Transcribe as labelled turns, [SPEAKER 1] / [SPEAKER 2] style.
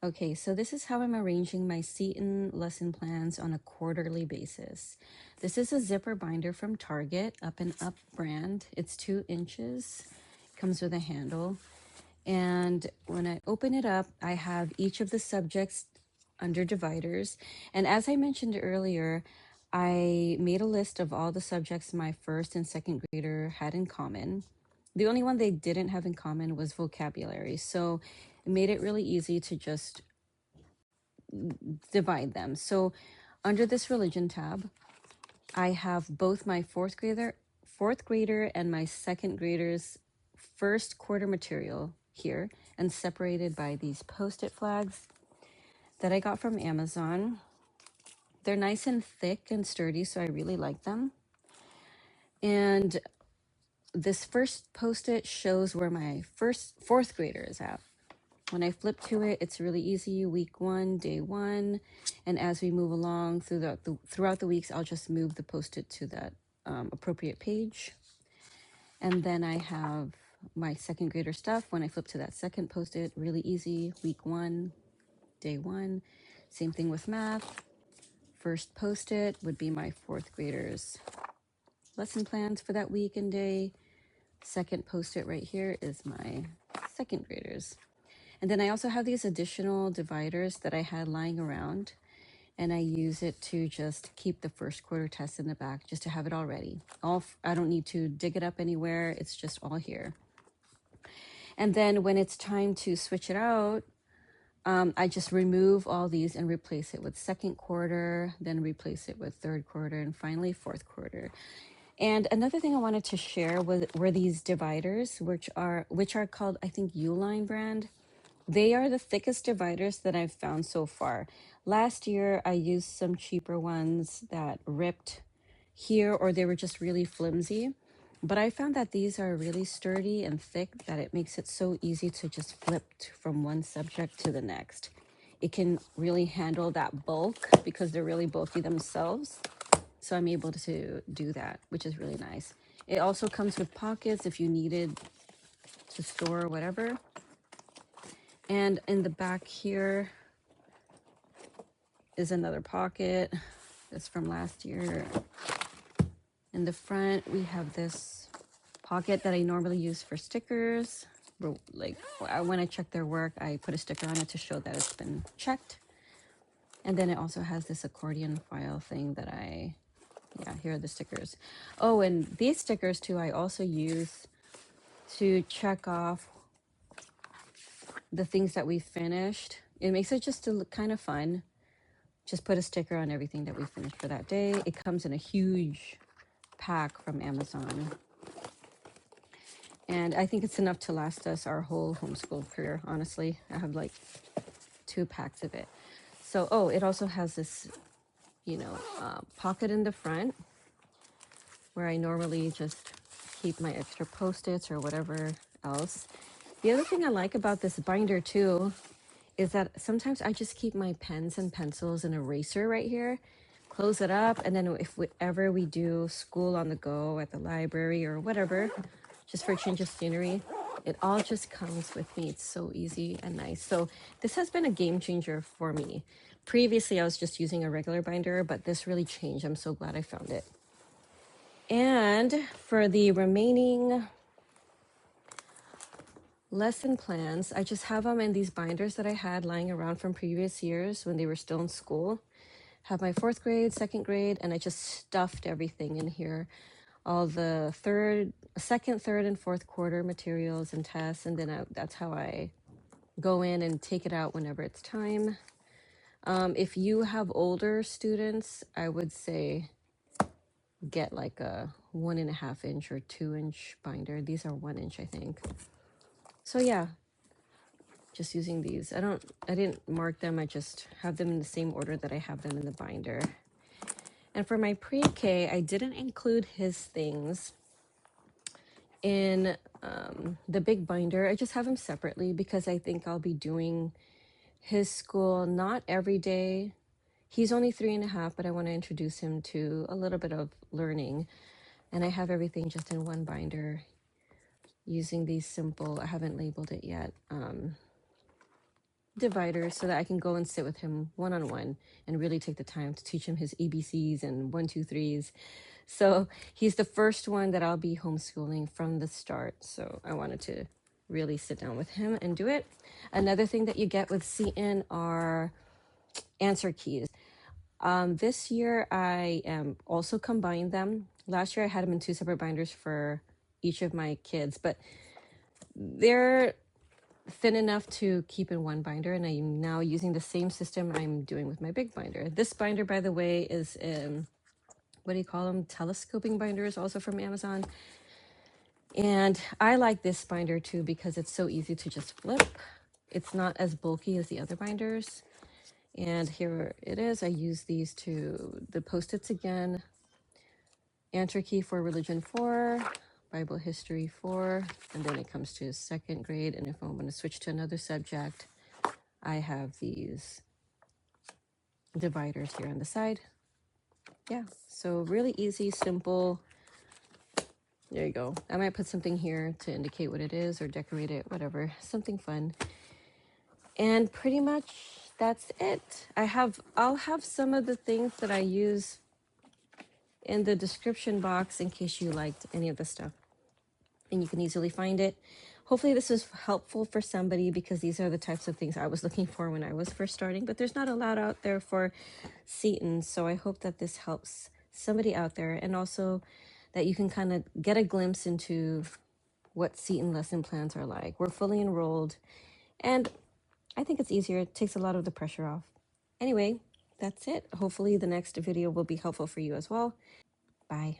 [SPEAKER 1] Okay, so this is how I'm arranging my Seton lesson plans on a quarterly basis. This is a zipper binder from Target, Up and Up brand. It's 2 inches, comes with a handle. And when I open it up, I have each of the subjects under dividers. And as I mentioned earlier, I made a list of all the subjects my first and second grader had in common. The only one they didn't have in common was vocabulary. So it made it really easy to just divide them. So under this religion tab, I have both my fourth grader and my second grader's first quarter material here, and separated by these post-it flags that I got from Amazon. They're nice and thick and sturdy, so I really like them. And this first post-it shows where my fourth grader is at. When I flip to it, it's really easy. Week 1, day 1. And as we move along throughout the weeks, I'll just move the post-it to that appropriate page. And then I have my second grader stuff. When I flip to that second post-it, really easy. Week 1, day 1. Same thing with math. First post-it would be my fourth graders' lesson plans for that week and day. Second post-it right here is my second graders. And then I also have these additional dividers that I had lying around, and I use it to just keep the first quarter test in the back, just to have it all ready. I don't need to dig it up anywhere. It's just all here. And then when it's time to switch it out, I just remove all these and replace it with second quarter, then replace it with third quarter, and finally fourth quarter. And another thing I wanted to share were these dividers, which are called, I think, Uline brand. They are the thickest dividers that I've found so far. Last year, I used some cheaper ones that ripped here, or they were just really flimsy. But I found that these are really sturdy and thick, that it makes it so easy to just flip from one subject to the next. It can really handle that bulk because they're really bulky themselves. So I'm able to do that, which is really nice. It also comes with pockets if you needed to store whatever. And in the back here is another pocket. That's from last year. In the front, we have this pocket that I normally use for stickers. Like when I check their work, I put a sticker on it to show that it's been checked. And then it also has this accordion file thing that here are the stickers. Oh, and these stickers too, I also use to check off the things that we finished. It makes it just to look kind of fun. Just put a sticker on everything that we finished for that day. It comes in a huge pack from Amazon. And I think it's enough to last us our whole homeschool career, honestly. I have like 2 packs of it. So, it also has this, pocket in the front where I normally just keep my extra Post-its or whatever else. The other thing I like about this binder too is that sometimes I just keep my pens and pencils and eraser right here, close it up, and then if ever we do school on the go at the library or whatever, just for a change of scenery, it all just comes with me. It's so easy and nice. So this has been a game changer for me. Previously, I was just using a regular binder, but this really changed. I'm so glad I found it. And for the remaining lesson plans, I just have them in these binders that I had lying around from previous years when they were still in school. Have my 4th grade, 2nd grade, and I just stuffed everything in here. All the second, third, and fourth quarter materials and tests, and then that's how I go in and take it out whenever it's time. If you have older students, I would say get like a 1.5 inch or 2 inch binder. These are 1 inch, I think. So yeah, just using these. I didn't mark them. I just have them in the same order that I have them in the binder. And for my pre-K, I didn't include his things in the big binder. I just have them separately because I think I'll be doing his school not every day. He's only 3.5, but I want to introduce him to a little bit of learning. And I have everything just in one binder using these simple, I haven't labeled it yet, dividers so that I can go and sit with him one-on-one and really take the time to teach him his ABCs and 1, 2, 3s. So he's the first one that I'll be homeschooling from the start. So I wanted to really sit down with him and do it. Another thing that you get with Seton are answer keys. This year I am also combined them. Last year I had them in 2 separate binders for each of my kids, but they're thin enough to keep in one binder, and I'm now using the same system I'm doing with my big binder. This binder, by the way, is what do you call them? Telescoping binders, also from Amazon. And I like this binder too because it's so easy to just flip. It's not as bulky as the other binders. And here it is. I use these to the post-its again. Answer key for religion 4, Bible history 4, and then it comes to 2nd grade. And if I'm going to switch to another subject, I have these dividers here on the side. Yeah, so really easy, simple. There you go. I might put something here to indicate what it is or decorate it, whatever, something fun. And pretty much that's it. I'll have some of the things that I use in the description box in case you liked any of the stuff. And you can easily find it. Hopefully this was helpful for somebody because these are the types of things I was looking for when I was first starting, but there's not a lot out there for Seton. So I hope that this helps somebody out there, and also that you can kind of get a glimpse into what Seton lesson plans are like. We're fully enrolled, and I think it's easier. It takes a lot of the pressure off. Anyway, that's it. Hopefully the next video will be helpful for you as well. Bye.